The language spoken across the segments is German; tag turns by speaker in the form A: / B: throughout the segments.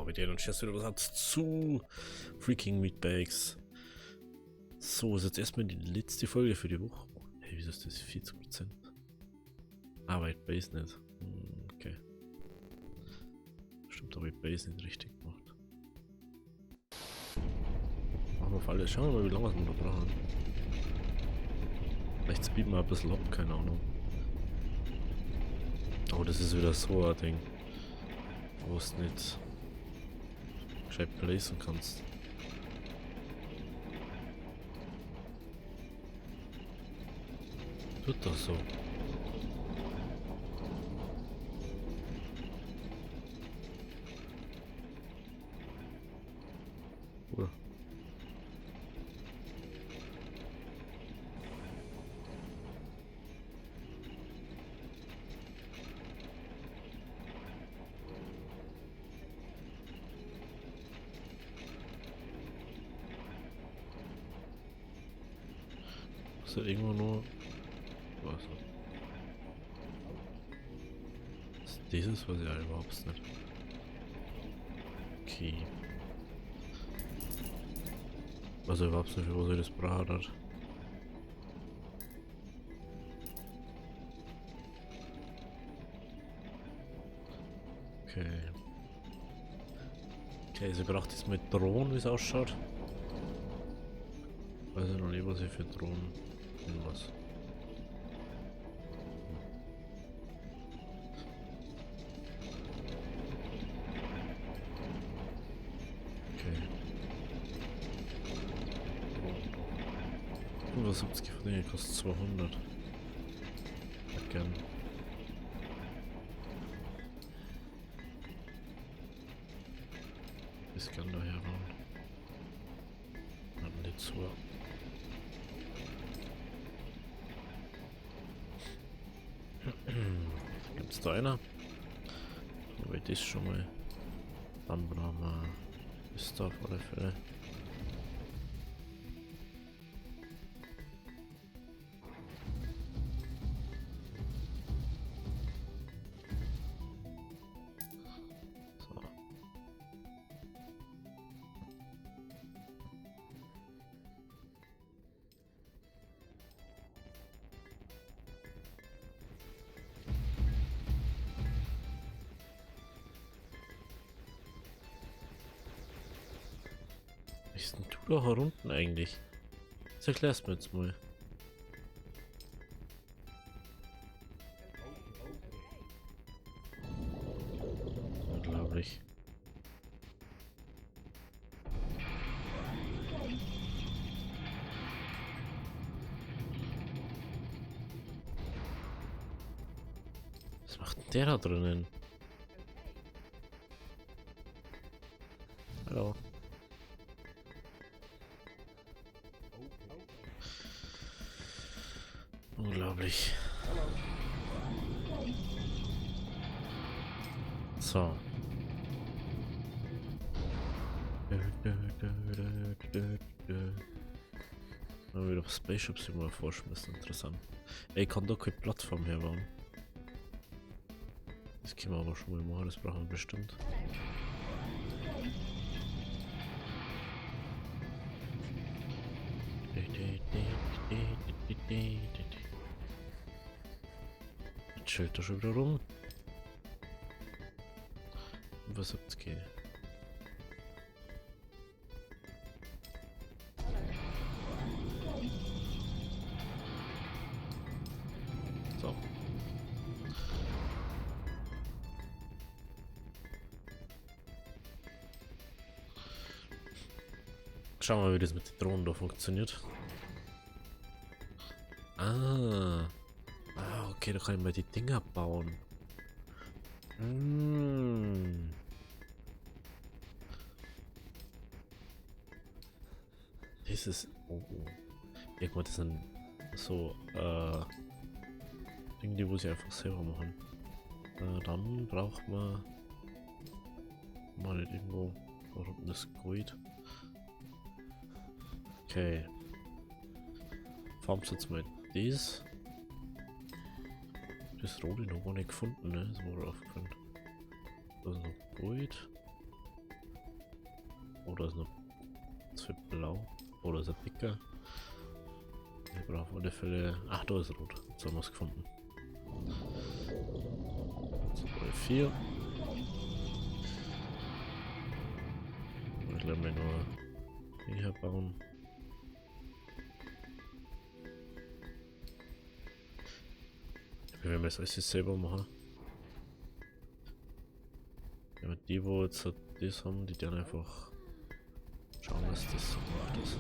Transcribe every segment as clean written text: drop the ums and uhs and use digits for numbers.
A: Oh, mit denen und Chess wieder was hat zu Freaking Meatbags. So, ist jetzt erstmal die letzte Folge für die Woche. Hey, wieso ist das 40%? Ah, weil Base nicht. Okay. Stimmt, habe ich Base nicht richtig gemacht. Machen wir auf alles. Schauen wir mal, wie lange wir noch brauchen. Vielleicht speeden wir ein bisschen ab, keine Ahnung. Oh, das ist wieder so ein Ding. Wo es nicht gescheit placen kannst. Tut doch so. Cool. Ist ja irgendwo nur. Was? Ist dieses, was ja überhaupt nicht. Okay. Also überhaupt nicht, wo sie das braucht hat. Okay. Okay, sie braucht jetzt mit Drohnen, wie es ausschaut. Weiß ich noch nicht, was ich für Drohnen was. Okay. 75 von denen kostet 200. Ja, gern. Ich kann da heran. Dann nicht so. Gibt's da einer? Aber das schon mal. Dann brauchen wir. Ist da auf alle Fälle. So. Was ist denn du da herunten eigentlich? Das erklärst du mir jetzt mal. Unglaublich. Was macht denn der da drinnen? Hallo. Unglaublich. So. Mal wieder auf Spaceships immer forschen, ist interessant. Ey, kann da keine Plattform herbauen. Das können wir aber schon mal machen, das brauchen wir bestimmt. Jetzt chillt er schon wieder rum. Und was sagt's gehen? So. Schauen wir mal, wie das mit den Drohnen da funktioniert. Ah. Ah, okay, da kann ich mal die Dinger bauen. Das ist. Oh, oh. Irgendwann, das sind so, Dinge, die muss ich einfach selber machen. Dann braucht man mal nicht irgendwo. Warum das Gold? Okay. Farmt jetzt mal das. Das rote noch gar nicht gefunden, ne? Das war aufgefallen. Da ist noch Gold. Oder ist noch zu viel blau? Oder ist er dicker? Ich brauche auf alle Fälle. Ach, da ist rot. Jetzt haben wir es gefunden. 2, 4. Ich glaube, nur hier bauen. Wenn wir es alles selber machen. Ja, die, wo jetzt das haben, die dann einfach schauen, dass das so gemacht ist.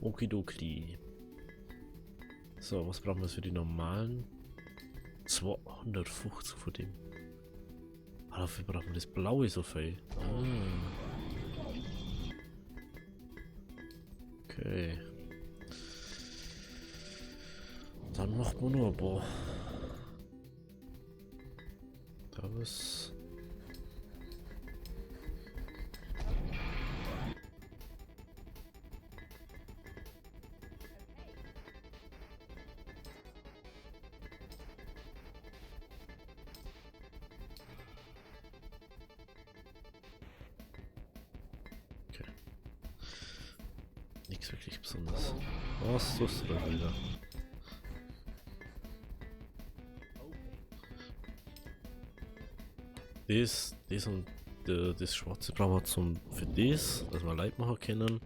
A: Okidoki. So, was brauchen wir für die normalen? 250 von dem. Ah, dafür brauchen wir das blaue so viel. Ah. Okay. Dann macht man nur ein paar. Da ist. Okay. Nichts wirklich Besonderes. Was ist das da wieder? Das und das schwarze brauchen wir für das, dass wir Leute machen können.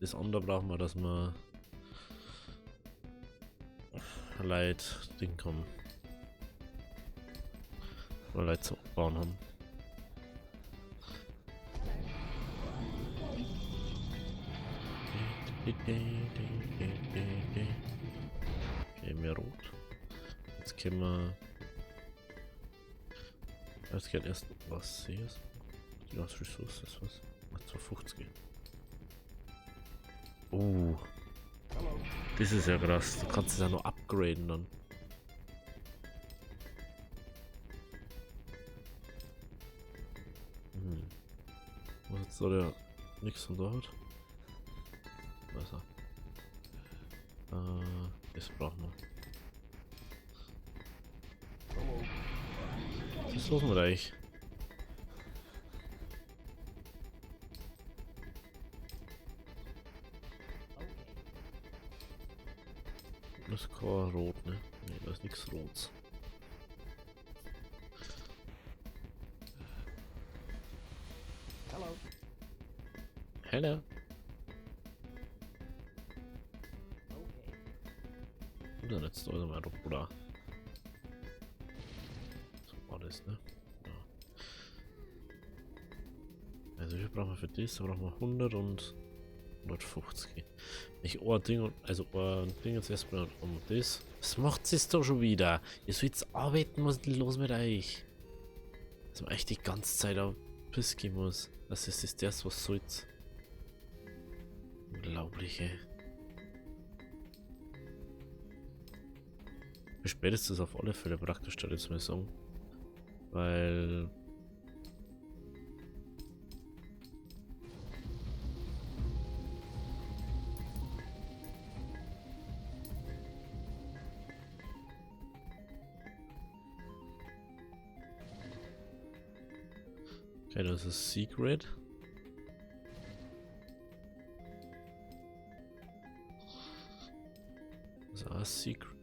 A: Das andere brauchen wir, dass wir Leute Ding kommen. Weil Leute zu bauen haben. Okay, mehr rot. Jetzt können wir. Jetzt geht erst was hier ist. Die ganze Ressource ist was. 250. Oh. Das ist ja krass. Du kannst es ja noch upgraden dann. Was jetzt da der nichts von da hat? Also. Das brauchen wir. Was ist los mit euch? Das ist kein Rot, ne? Ne, da ist nichts Rots.
B: Hello.
A: Hello. Und dann jetzt also mal Bruder. So war das, ne? Ja. Also hier brauchen wir für das, da brauchen wir 100 und 150. Nicht ein Ding, also ein Ding jetzt erstmal um das. Was macht es doch schon wieder? Ihr sollt arbeiten, was ist denn los mit euch? Dass man echt die ganze Zeit auf Piss gehen muss. Das ist das, was soll's. Unglaublich, ey. Für spät ist das auf alle Fälle praktisch, da jetzt mal sagen. Weil. Okay, das ist Secret. Das ist auch Secret.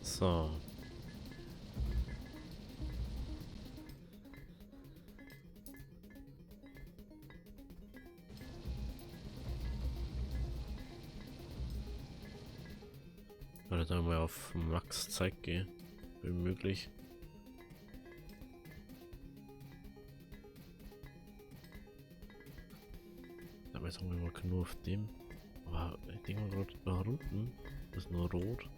A: So. Weil ich da mal auf Max Zeit gehe, wie möglich. Aber jetzt haben wir mal nur auf dem. Aber ich denke mal gerade nach unten ist nur rot.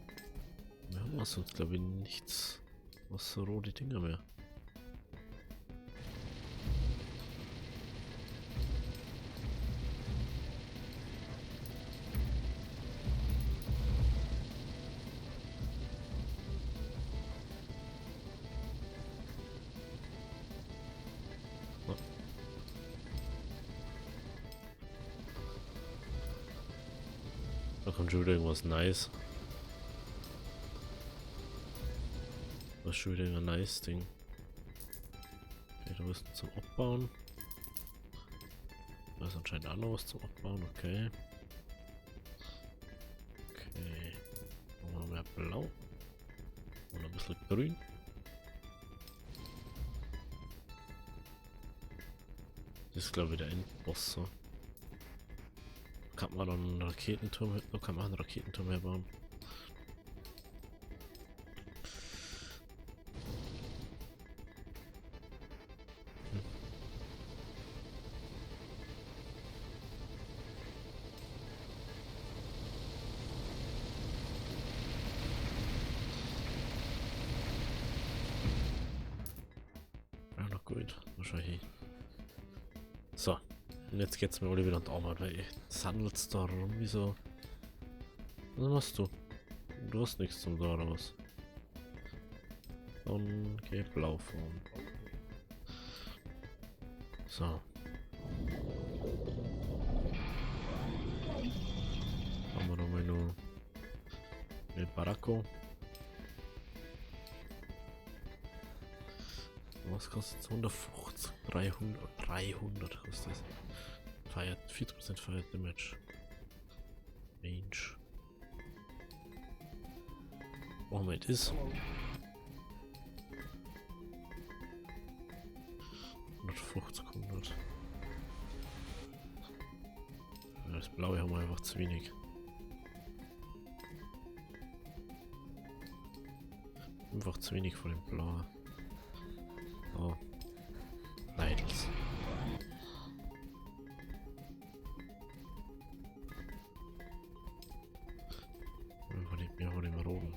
A: Wir haben sonst glaube ich nichts, was so rote Dinger mehr. kommt schon wieder irgendwas nice. Das ist schon wieder ein nice Ding. Okay, da ist zum Abbauen. Da ist anscheinend auch noch was zum Abbauen, okay. Okay. Machen wir noch mehr Blau. Und ein bisschen Grün. Das ist glaube ich der Endboss so. Kann man dann einen Raketenturm, da kann man einen Raketenturm herbauen. Ja, noch gut. Wahrscheinlich. So. Und jetzt geht's mir alle wieder an die Arbeit, weil es handelt da rum, wieso? Was machst du? Du hast nichts zum da oder was? Dann geh blau fahren. So. Haben wir nochmal nur den Baracco. Was kostet 150? 300 kostet das. Feiert 40% Fire Damage. Range. Moment ist. 150, 100. Ja, das Blaue haben wir einfach zu wenig. Einfach zu wenig von dem Blauen. Oh. Neidels. Mehr von dem Roten.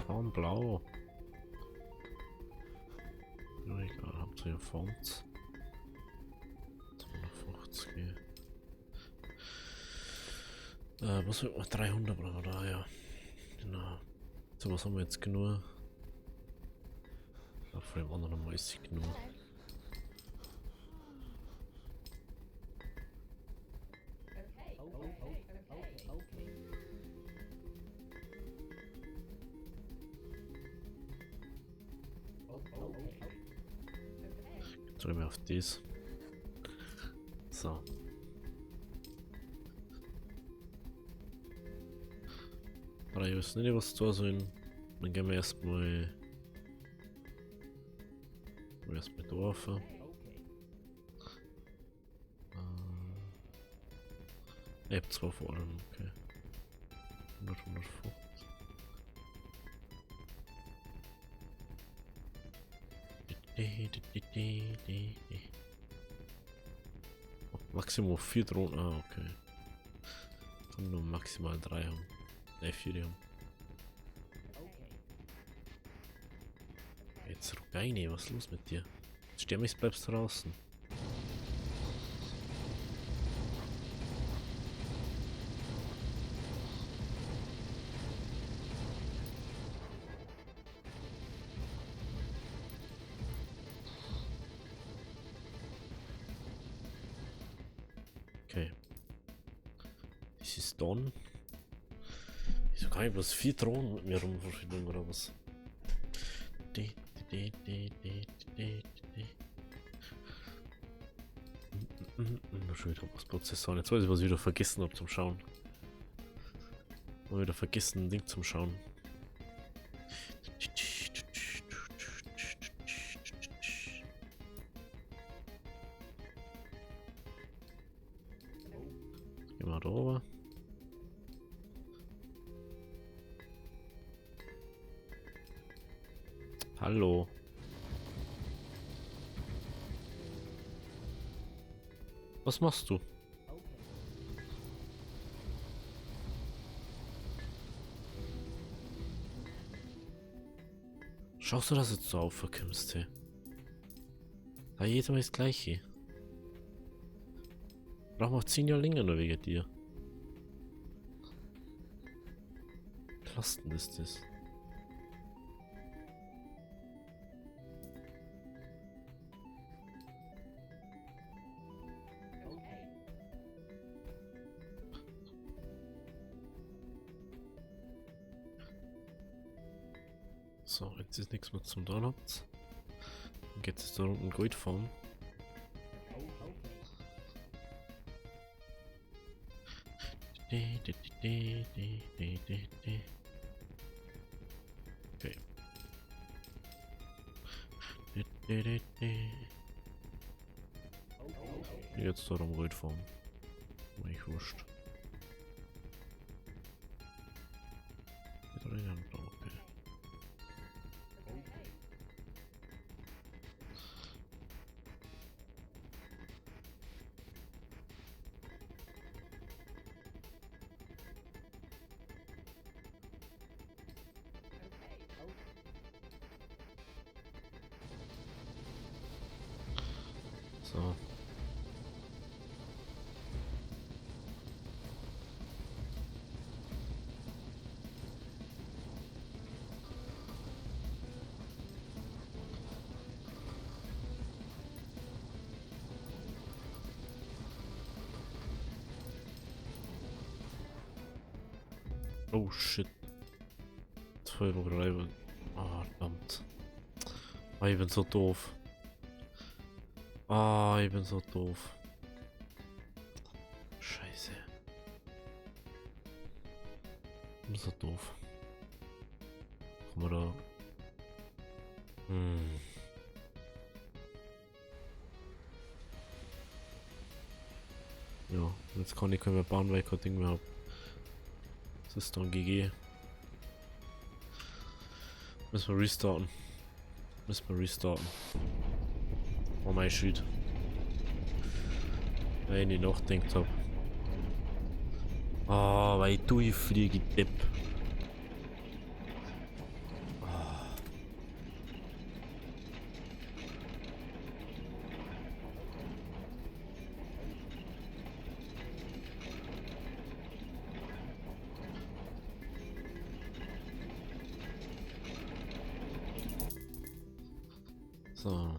A: Warum blau? Ja, egal, habt ihr Fonts. 250. Was wird man? 300 brauchen wir da, ja. Genau. So, was haben wir jetzt genug? Ja, von dem anderen mal ist genug. Drücken wir auf dies. So. Aber ich weiß nicht, was da sind. Dann gehen wir erstmal Dorf. Ich hab zwar vor allem, okay. 100, 150. Oh, Maximum 4 Drohnen, ah okay. Kann nur maximal 3 haben. 4 haben. Jetzt Ruggeini, was ist los mit dir? Stermis bleibst draußen. Okay. Das ist done. Wieso kann ich bloß 4 Drohnen mit mir rumverfügen oder was? Schon wieder was Prozessoren. Jetzt weiß ich, was ich wieder vergessen habe zum Schauen. Mal wieder vergessen, ein Ding zum Schauen. Gehen wir da rüber. Hallo. Was machst du? Schaust du, dass du jetzt so aufverkimmst, hey? Da jedes Mal das Gleiche. Brauchen wir 10 Jahre länger nur wegen dir. Belastend ist das. So, jetzt ist nichts mehr zum Donuts. Dann geht es da unten Gold fahren. Okay. Jetzt darum Gold fahren. Mir ich wurscht. Okay. So. Oh shit. 2 Uhr. Ah, verdammt. Ah, ich bin so doof. Ah, ich bin so doof. Scheiße. Ich bin so doof. Komm mal da. Hm. Ja, jetzt kann ich keine mehr bauen, weil ich kein Ding mehr habe. Das ist dann GG. Müssen wir restarten. Oh mein Shit. Weil ich nicht nachdenkt hab. Ah, weil ich durchfliege, Depp. So.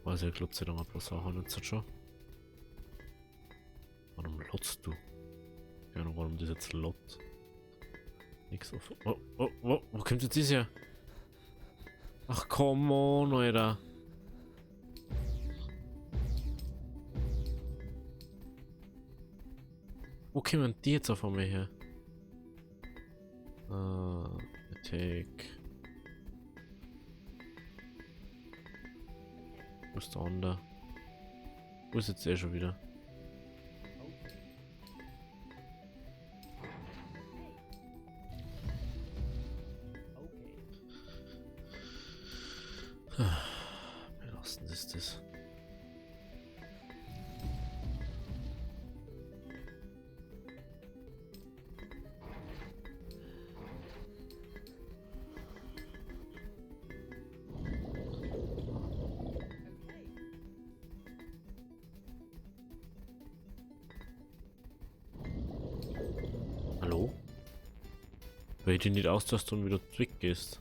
A: Also ich glaube, dann ein paar Sachen jetzt schon. Warum lotzt du? Keine Ahnung, warum das jetzt lotzt. Nix auf. Oh, oh, oh, wo kommt jetzt das her? Ach, come on, Alter. Wo kommen die jetzt auf einmal her? Attack. Wo ist der andere? Wo ist jetzt der schon wieder? Belastend ist das. Hallo? Weil ich dich nicht aus, dass du wieder zurückgehst.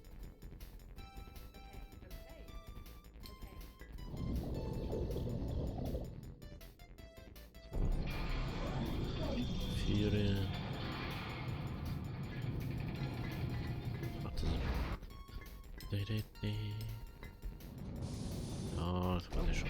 A: Viere. Warte. Ja, das war nicht schon.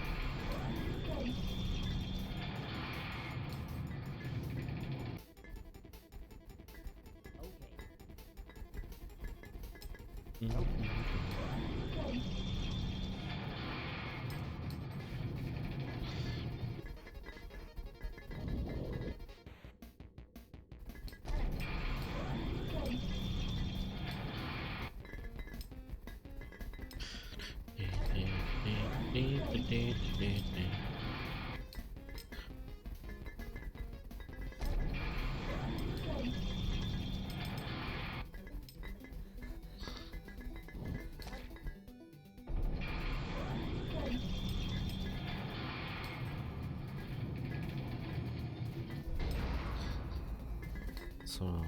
A: So.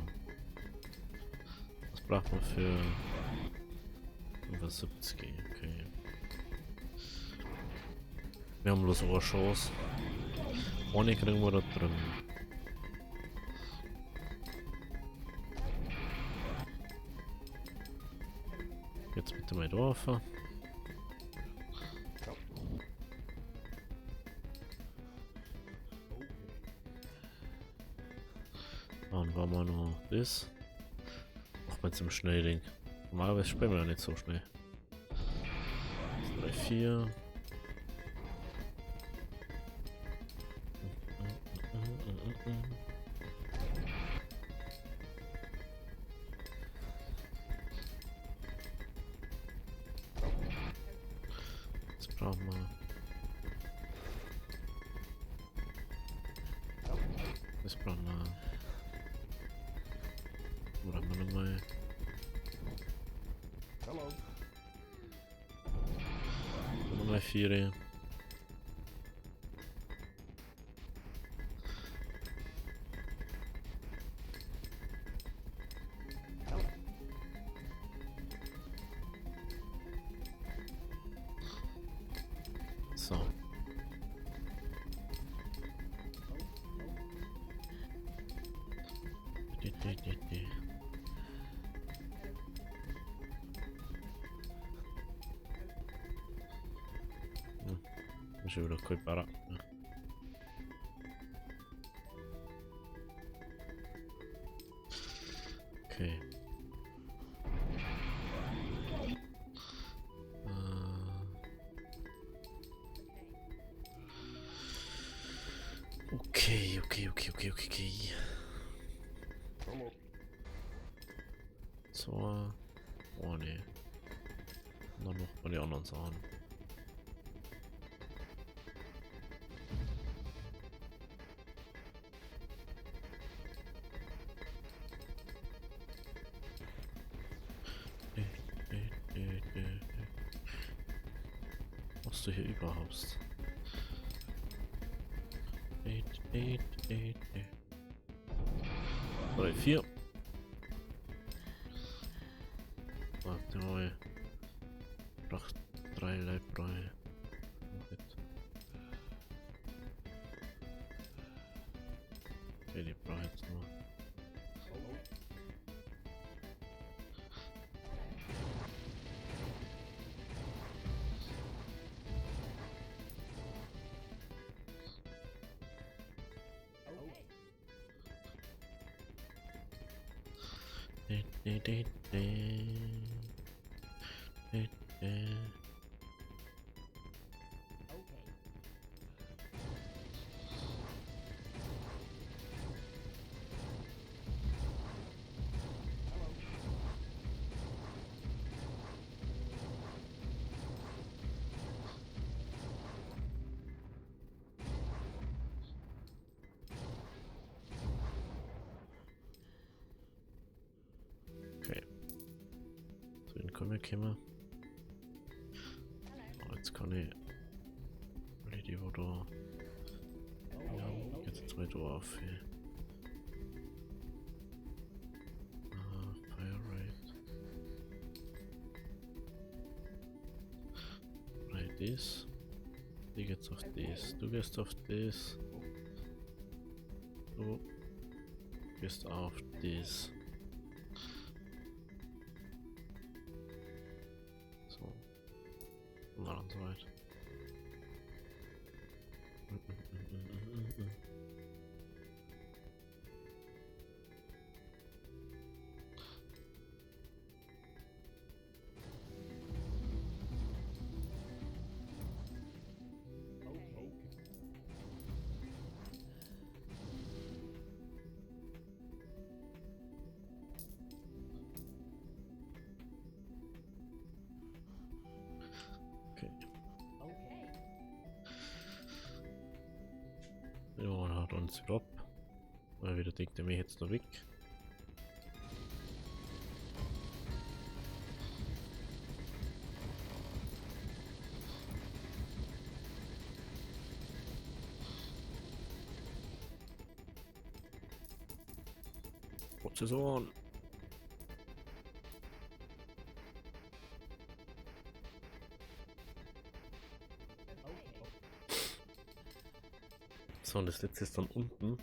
A: Was braucht man für über 70? Okay. Wir haben bloß eine Chance. Ohne kriegen wir da drin. Leuchte mal drauf. Dann war mal noch das. Auch mit dem Schnellding. Normalerweise springen wir ja nicht so schnell. 3, 4. Das brauchen wir. Das brauchen wir. Oder haben wir nochmal. Nochmal 4. So. Schon wieder kein Barra. Okay. Okay. So. Oh ne. Dann noch mal die anderen Sachen. Was du hier überhaupt? 3, 4. Warte mal. Noch 3 Leibbrei. Okay, die brauche ich jetzt nur. Okay. So, den können wir kommen. Oh, jetzt kann ich alle die, wo da. Ja, jetzt 2 drauf. Fire Rate. Right, this. Die geht's auf das. Du gehst auf das. Du gehst auf das. So. Und dann so weit. Ja, er hat uns wieder ab. Weil wieder denkt er mich jetzt da weg. Prozessoren. So, und das letzte ist dann unten.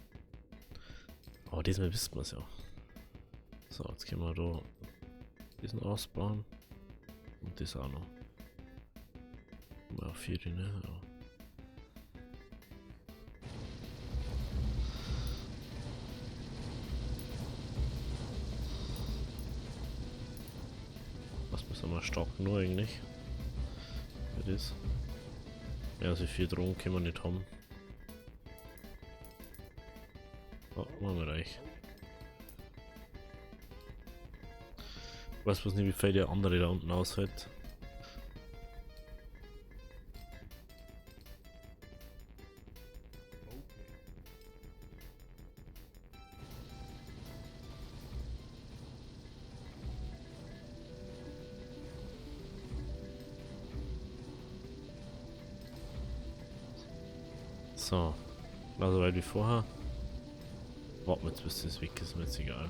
A: Aber diesmal wissen wir es ja. So, jetzt können wir da diesen ausbauen. Und das auch noch. Mal 4, ne? Ja. Was müssen wir stark nur eigentlich? Für das. Ja, so viel Drohnen können wir nicht haben. Oh, machen wir reich. Ich weiß bloß nicht, wie viel der andere da unten aushält. So, also weit wie vorher. Warten wir jetzt, bis das weg ist, mir jetzt egal.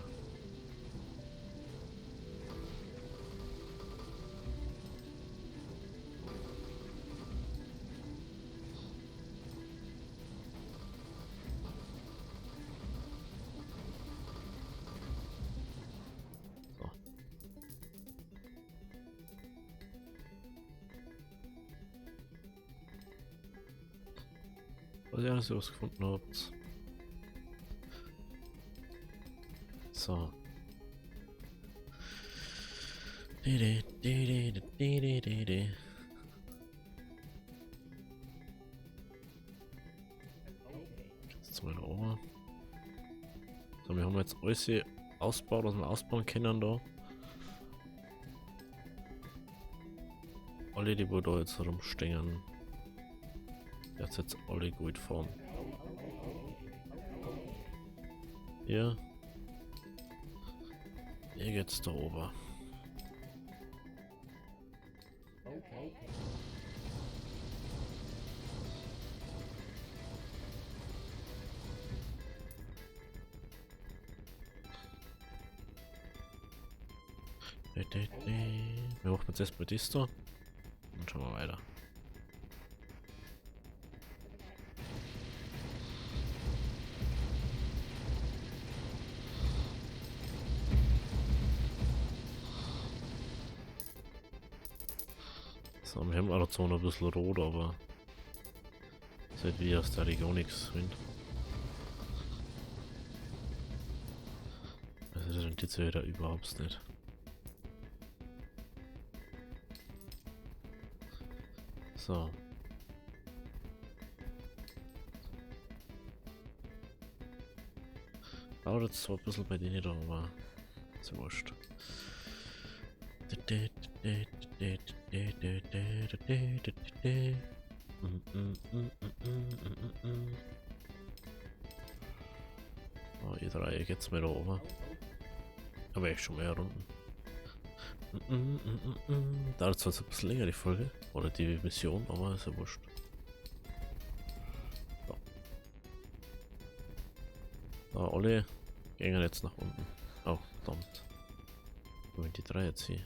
A: So. Was ihr alles rausgefunden habt. So. Jetzt mal da oben. So, wir haben jetzt alles hier ausgebaut, was wir ausbauen können da. Alle, die wo da jetzt herumstehen. Jetzt alle gut fahren. Ja. Hier geht's da oben. Wir machen jetzt erstmal das da. Und schauen wir weiter. So, wir haben auch zwar noch ein bisschen rot, aber seit wir aus der Region nichts sind. Also das rentiert sich wieder überhaupt nicht. So. Dauert jetzt zwar ein bisschen bei denen da, aber ist ja wurscht. Oh, ihr drei geht's mir da oben. Aber echt schon mehr Runden. Dauert zwar so ein bisschen länger die Folge. Oder die Mission, aber ist ja wurscht. So. So, alle gehen jetzt nach unten. Oh, verdammt. Wo sind die drei jetzt hier?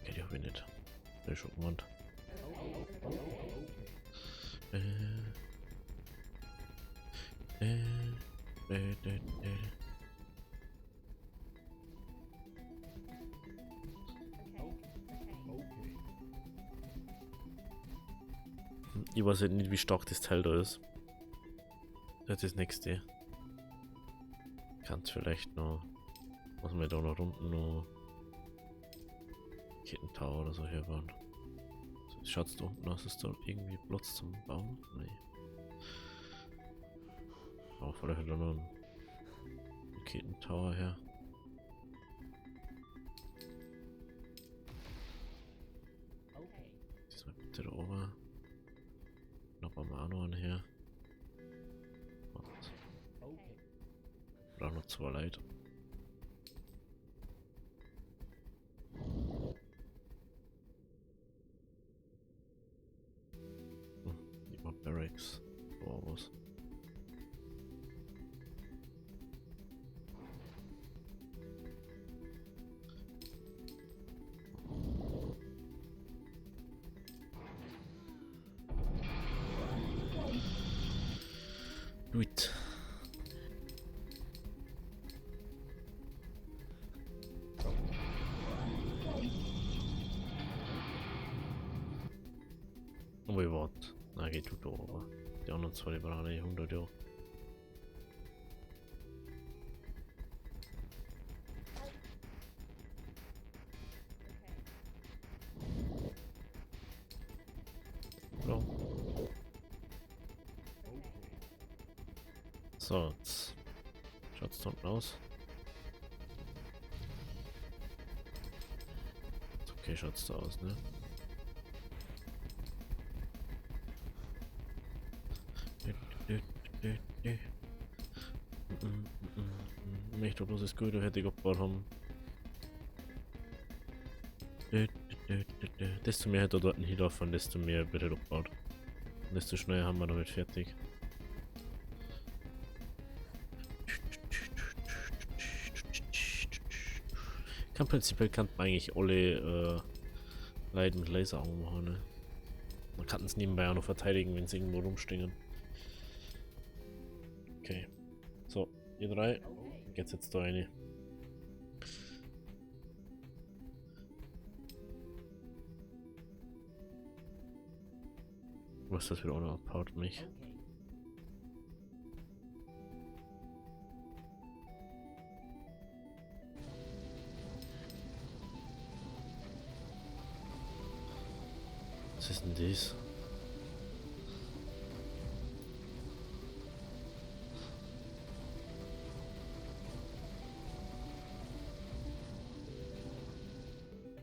A: Geht ja auch nicht. Der ist schon gemeint. Ich weiß halt nicht, wie stark das Teil da ist. Das ist das nächste. Kann es vielleicht noch. Was wir da noch unten noch. Kettentower oder so herbauen. So, schaut's da unten aus, ist da irgendwie Platz zum Bauen? Nee. Aber vielleicht noch ein Kettentower her. Diesmal bitte da oben. Noch mal noch einen her. Und brauche noch 2 Leute. Die mal Barracks. Oh, was? Gut. Oh, ich warte. Na, geht du da, aber die anderen zwei, die brauchen nicht 100 Jahre. Ja. So, jetzt schaut's da unten aus. Okay, schaut's da aus, ne? Ich möchte bloß das Gute hätte ich abgebaut haben. Desto mehr hätte er dort nicht davon, desto mehr wird er abgebaut. Und desto schneller haben wir damit fertig. Prinzipiell kann man eigentlich alle Leiden mit Laseraugen machen, ne? Man kann es nebenbei auch noch verteidigen, wenn sie irgendwo rumstehen. Okay. So, ihr drei. Geht's jetzt da rein. Was das wieder auch noch abhaut mich. Was ist denn das?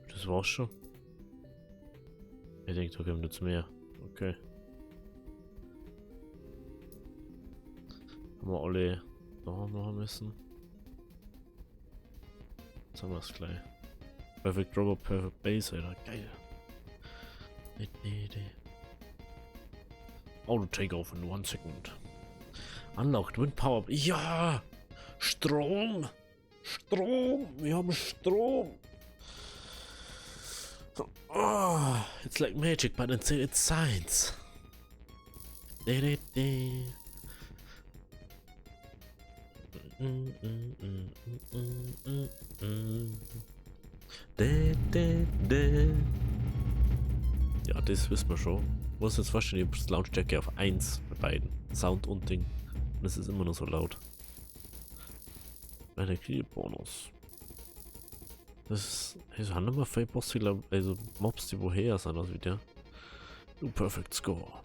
A: Das war's schon. Ich denke, da kommt jetzt mehr. Okay. Haben wir alle da machen müssen. Jetzt haben wir es gleich. Perfect Robot, Perfect Base, Alter. Geil. Auto Takeoff in 1 second. Unlocked Wind Power. Ja! Strom! Strom! Wir haben Strom! Oh, it's like magic, but until it's science. Ja, das wissen wir schon. Ich muss jetzt vorstellen, ich habe Lautstärke auf 1 bei beiden. Sound und Ding. Und es ist immer noch so laut. Energiebonus. Das ist haben immer viele Boss, also Mobs, die woher sind, also wieder. Du Perfect Score.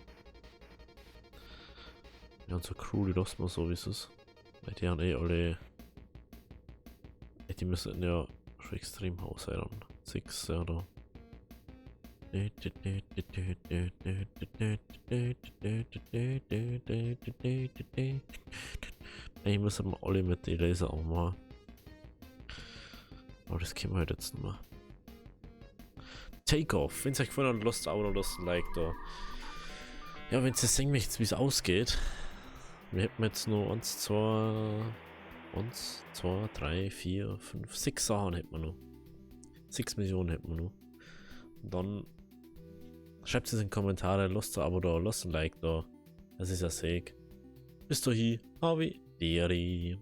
A: Ja, unsere Crew, die lassen wir so, wie es ist. Weil die haben eh alle. Die müssen ja schon extrem Haus sein. 6, ja, da. Ich muss aber alle mit den Laser auch machen. Aber das können wir halt jetzt nicht mehr. Takeoff. Wenn es euch gefallen hat, lasst auch noch ein Like da. Ja, wenn ihr sehen möchtet, wie es ausgeht. Wir hätten jetzt noch 1, 2, 3, 4, 5, 6 Sachen hätten wir noch. 6 Missionen hätten wir noch. Und dann schreibt es in die Kommentare, lasst ein Abo da, lasst ein Like da. Das ist ja Seg. Bis dahin, Havi, Deri.